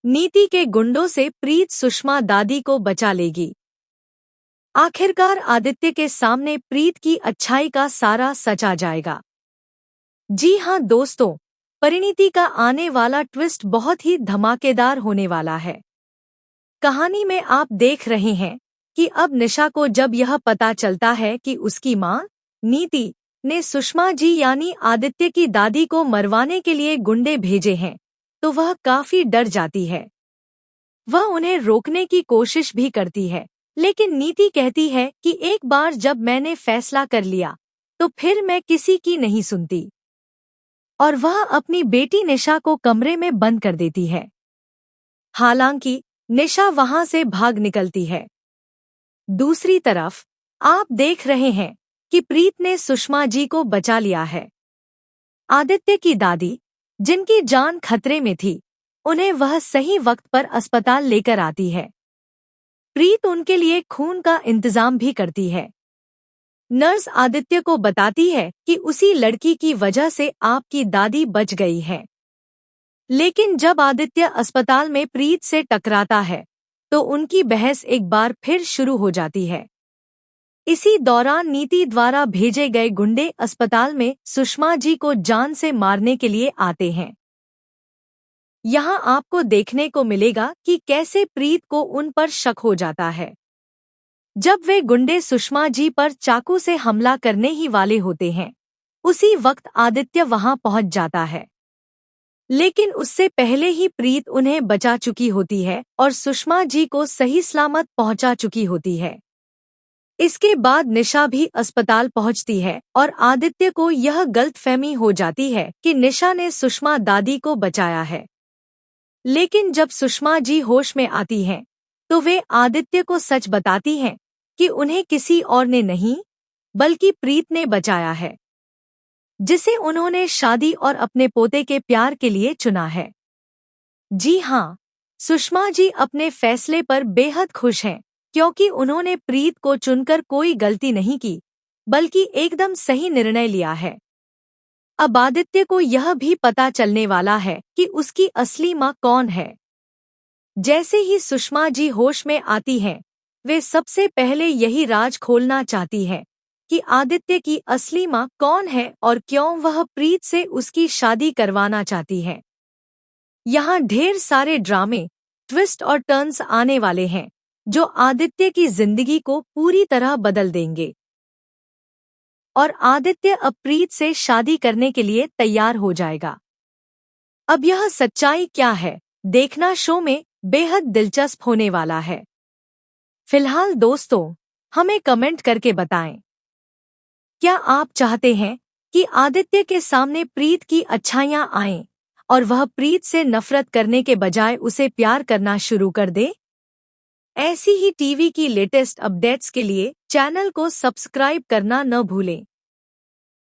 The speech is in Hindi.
नीति के गुंडों से प्रीत सुषमा दादी को बचा लेगी। आखिरकार आदित्य के सामने प्रीत की अच्छाई का सारा सच आ जाएगा। जी हां दोस्तों, परिणीति का आने वाला ट्विस्ट बहुत ही धमाकेदार होने वाला है। कहानी में आप देख रहे हैं कि अब निशा को जब यह पता चलता है कि उसकी मां नीति ने सुषमा जी यानी आदित्य की दादी को मरवाने के लिए गुंडे भेजे हैं, तो वह काफी डर जाती है। वह उन्हें रोकने की कोशिश भी करती है, लेकिन नीति कहती है कि एक बार जब मैंने फैसला कर लिया तो फिर मैं किसी की नहीं सुनती, और वह अपनी बेटी निशा को कमरे में बंद कर देती है। हालांकि निशा वहां से भाग निकलती है। दूसरी तरफ आप देख रहे हैं कि प्रीत ने सुषमा जी को बचा लिया है। आदित्य की दादी, जिनकी जान खतरे में थी, उन्हें वह सही वक्त पर अस्पताल लेकर आती है। प्रीत उनके लिए खून का इंतजाम भी करती है। नर्स आदित्य को बताती है कि उसी लड़की की वजह से आपकी दादी बच गई है। लेकिन जब आदित्य अस्पताल में प्रीत से टकराता है तो उनकी बहस एक बार फिर शुरू हो जाती है। इसी दौरान नीति द्वारा भेजे गए गुंडे अस्पताल में सुषमा जी को जान से मारने के लिए आते हैं। यहाँ आपको देखने को मिलेगा कि कैसे प्रीत को उन पर शक हो जाता है। जब वे गुंडे सुषमा जी पर चाकू से हमला करने ही वाले होते हैं, उसी वक्त आदित्य वहां पहुंच जाता है। लेकिन उससे पहले ही प्रीत उन्हें बचा चुकी होती है और सुषमा जी को सही सलामत पहुंचा चुकी होती है। इसके बाद निशा भी अस्पताल पहुंचती है और आदित्य को यह गलतफहमी हो जाती है कि निशा ने सुषमा दादी को बचाया है। लेकिन जब सुषमा जी होश में आती हैं, तो वे आदित्य को सच बताती हैं कि उन्हें किसी और ने नहीं, बल्कि प्रीत ने बचाया है, जिसे उन्होंने शादी और अपने पोते के प्यार के लिए चुना है। जी हाँ, सुषमा जी अपने फैसले पर बेहद खुश हैं, क्योंकि उन्होंने प्रीत को चुनकर कोई गलती नहीं की, बल्कि एकदम सही निर्णय लिया है। अब आदित्य को यह भी पता चलने वाला है कि उसकी असली मां कौन है। जैसे ही सुषमा जी होश में आती हैं, वे सबसे पहले यही राज खोलना चाहती हैं कि आदित्य की असली मां कौन है और क्यों वह प्रीत से उसकी शादी करवाना चाहती है। यहाँ ढेर सारे ड्रामे, ट्विस्ट और टर्न्स आने वाले हैं जो आदित्य की जिंदगी को पूरी तरह बदल देंगे। और आदित्य अब प्रीत से शादी करने के लिए तैयार हो जाएगा। अब यह सच्चाई क्या है, देखना शो में बेहद दिलचस्प होने वाला है। फिलहाल दोस्तों, हमें कमेंट करके बताएं, क्या आप चाहते हैं कि आदित्य के सामने प्रीत की अच्छाइयां आएं और वह प्रीत से नफरत करने के बजाय उसे प्यार करना शुरू कर दे? ऐसी ही टीवी की लेटेस्ट अपडेट्स के लिए चैनल को सब्सक्राइब करना न भूलें।